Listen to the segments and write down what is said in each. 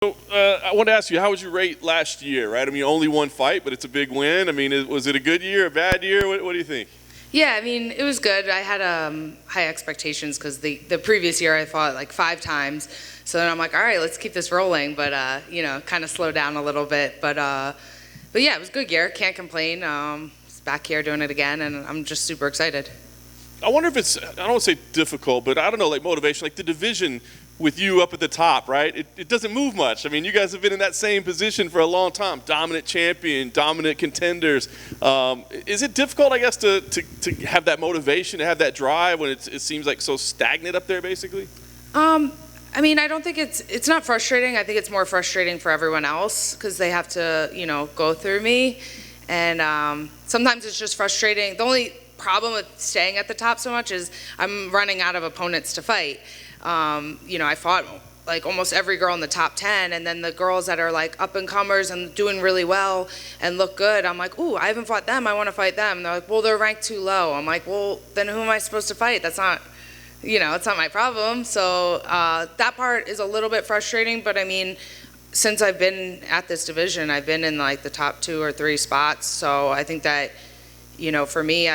So I want to ask you, how was your rate last year, right? I mean, only one fight, but it's a big win. I mean, was it a good year, a bad year? What do you think? Yeah, I mean, it was good. I had high expectations because the previous year I fought like 5 times. So then I'm like, all right, let's keep this rolling. But, kind of slow down a little bit. But yeah, it was a good year. Can't complain. It's back here doing it again, and I'm just super excited. I wonder if it's, I don't want to say difficult, but I don't know, like motivation, like the division with you up at the top, right? It doesn't move much. I mean, you guys have been in that same position for a long time, dominant champion, dominant contenders. Is it difficult, I guess, to have that motivation, to have that drive when it seems like so stagnant up there, basically? I mean, I don't think it's not frustrating. I think it's more frustrating for everyone else because they have to, go through me. And sometimes it's just frustrating. The only problem with staying at the top so much is I'm running out of opponents to fight. I fought like almost every girl in the top 10, and then the girls that are like up and comers and doing really well and look good, I'm like, ooh, I haven't fought them, I want to fight them. And they're like, well, they're ranked too low. I'm like, well, then who am I supposed to fight? That's not, it's not my problem. So that part is a little bit frustrating, but I mean, since I've been at this division, I've been in like the top 2 or 3 spots. So I think that, for me,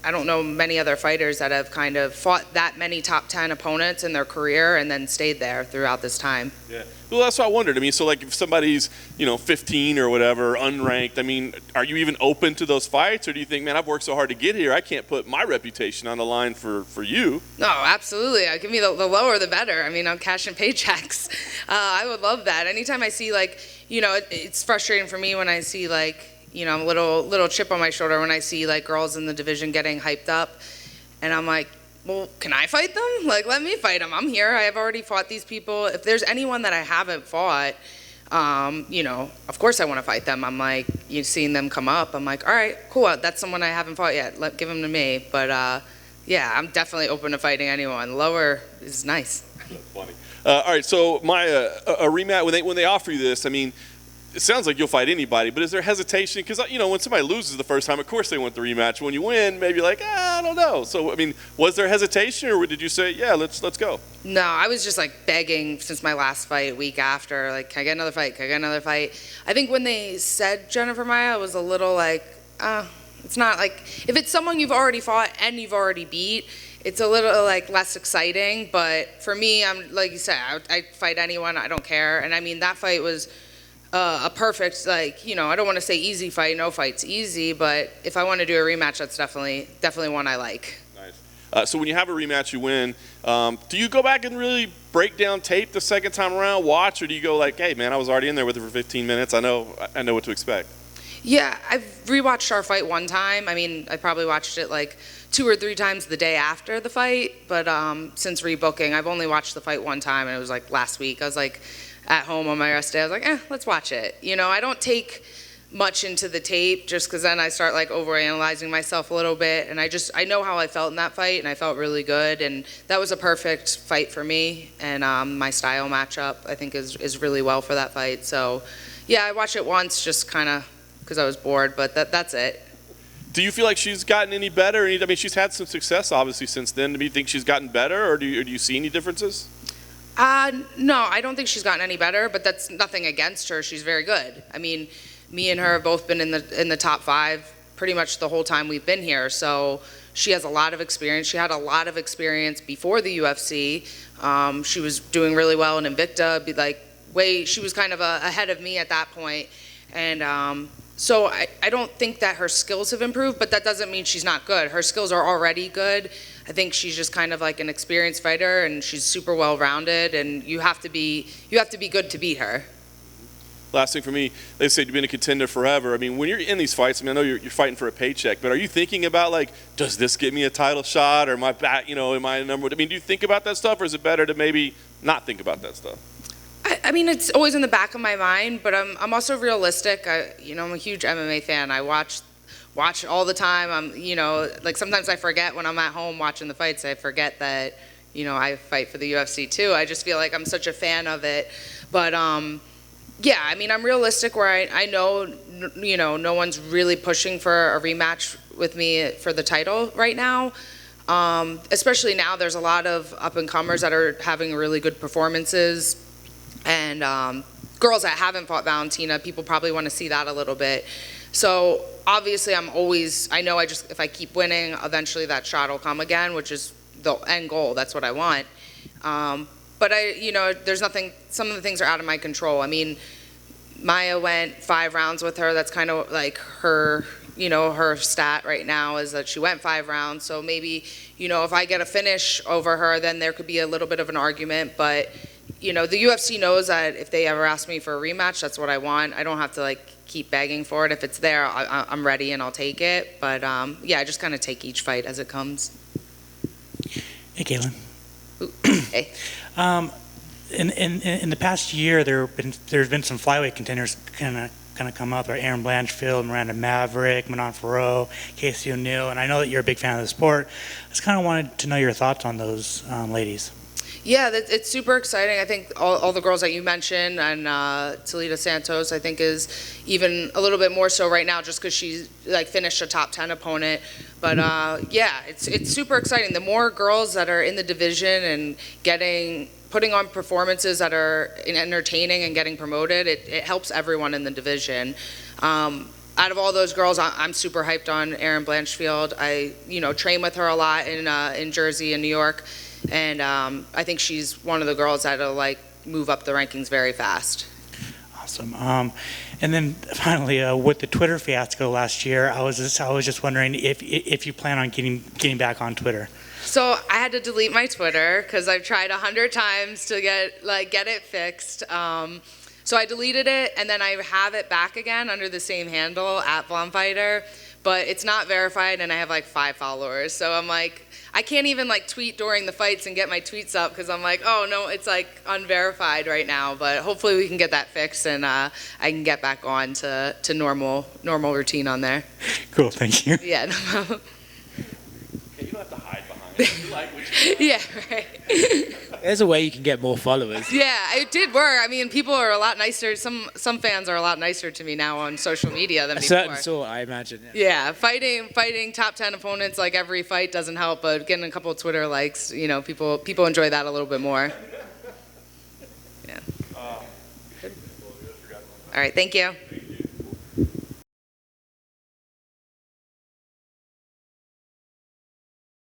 I don't know many other fighters that have kind of fought that many top 10 opponents in their career and then stayed there throughout this time. Yeah. Well, that's what I wondered. I mean, so like if somebody's, 15 or whatever, unranked, I mean, are you even open to those fights? Or do you think, man, I've worked so hard to get here, I can't put my reputation on the line for you? No, absolutely. Give me the lower, the better. I mean, I'm cashing paychecks. I would love that. Anytime I see it's frustrating for me when I see a little chip on my shoulder when I see like girls in the division getting hyped up, and I'm like, well, can I fight them? Like, let me fight them. I'm here. I have already fought these people. If there's anyone that I haven't fought, of course I want to fight them. I'm like, seeing them come up, I'm like, all right, cool. That's someone I haven't fought yet. Give them to me. But yeah, I'm definitely open to fighting anyone. Lower is nice. That's funny. All right, so a rematch, when they offer you this, I mean, it sounds like you'll fight anybody, but is there hesitation? Because, when somebody loses the first time, of course they want the rematch. When you win, maybe like, I don't know. So, I mean, was there hesitation, or did you say, yeah, let's go? No, I was just like begging since my last fight a week after, like, can I get another fight? Can I get another fight? I think when they said Jennifer Maia, I was a little like, it's not like, if it's someone you've already fought and you've already beat, it's a little like less exciting. But for me, I'm like you said, I fight anyone, I don't care. And I mean, that fight was a perfect, I don't want to say easy fight. No fight's easy, but if I want to do a rematch, that's definitely one I like. Nice. So when you have a rematch, you win. Do you go back and really break down tape the second time around, watch, or do you go like, hey, man, I was already in there with it for 15 minutes. I know what to expect. Yeah, I've rewatched our fight one time. I mean, I probably watched it like 2 or 3 times the day after the fight, but since rebooking, I've only watched the fight one time, and it was like last week. I was like, at home on my rest day, I was like, let's watch it. I don't take much into the tape just because then I start like overanalyzing myself a little bit, and I know how I felt in that fight, and I felt really good, and that was a perfect fight for me, and my style matchup I think is really well for that fight. So yeah, I watched it once just kind of because I was bored, but that's it. Do you feel like she's gotten any better? I mean, she's had some success obviously since then. Do you think she's gotten better, or do you see any differences? No, I don't think she's gotten any better, but that's nothing against her. She's very good. I mean, me and her have both been in the top 5 pretty much the whole time we've been here. So she has a lot of experience. She had a lot of experience before the UFC. She was doing really well in Invicta. She was kind of ahead of me at that point. And so I don't think that her skills have improved, but that doesn't mean she's not good. Her skills are already good. I think she's just kind of like an experienced fighter, and she's super well-rounded, and you have to be good to beat her. Last thing for me, they say you've been a contender forever. I mean, when you're in these fights, I mean, I know you're fighting for a paycheck, but are you thinking about like, does this get me a title shot, or my back, am I a number? I mean, do you think about that stuff, or is it better to maybe not think about that stuff? I mean, it's always in the back of my mind, but I'm also realistic. I'm a huge MMA fan. I watch all the time. I'm, sometimes I forget when I'm at home watching the fights. I forget that, I fight for the UFC too. I just feel like I'm such a fan of it. But yeah, I mean, I'm realistic where I know, no one's really pushing for a rematch with me for the title right now. Especially now, there's a lot of up and comers that are having really good performances. And girls that haven't fought Valentina, people probably want to see that a little bit. So obviously I know if I keep winning, eventually that shot will come again, which is the end goal. That's what I want. But there's nothing, some of the things are out of my control. I mean, Maya went 5 rounds with her. That's kind of like her, her stat right now is that she went 5 rounds. So maybe, if I get a finish over her, then there could be a little bit of an argument. But, the UFC knows that if they ever ask me for a rematch, that's what I want. I don't have to keep begging for it. If it's there, I'm ready and I'll take it. But yeah, I just kind of take each fight as it comes. Hey, Katlyn. Hey. In the past year, there's been some flyweight contenders kind of come up. Aaron Blanchfield, Miranda Maverick, Manon Farrow, Casey O'Neill, and I know that you're a big fan of the sport. I just kind of wanted to know your thoughts on those ladies. Yeah, it's super exciting. I think all the girls that you mentioned and Talita Santos, I think, is even a little bit more so right now just because she's finished a top 10 opponent. But yeah, it's super exciting. The more girls that are in the division and putting on performances that are entertaining and getting promoted, it helps everyone in the division. Out of all those girls, I'm super hyped on Erin Blanchfield. I train with her a lot in Jersey and New York. And I think she's one of the girls that'll move up the rankings very fast. Awesome. And then finally, with the Twitter fiasco last year, I was just wondering if you plan on getting back on Twitter. So I had to delete my Twitter because I've tried 100 times to get it fixed. So I deleted it, and then I have it back again under the same handle @VlonFighter, but it's not verified, and I have 5 followers. So I'm I can't even tweet during the fights and get my tweets up because I'm oh no, it's unverified right now. But hopefully we can get that fixed and I can get back on to normal routine on there. Cool, thank you. Yeah. No. You don't have to hide behind it. You like what you Yeah, right. There's a way you can get more followers. Yeah, it did work. I mean, people are a lot nicer. Some fans are a lot nicer to me now on social media than A before. certain sort, I imagine. Yeah, fighting top 10 opponents every fight doesn't help, but getting a couple of Twitter likes, people enjoy that a little bit more. Yeah. All right, thank you.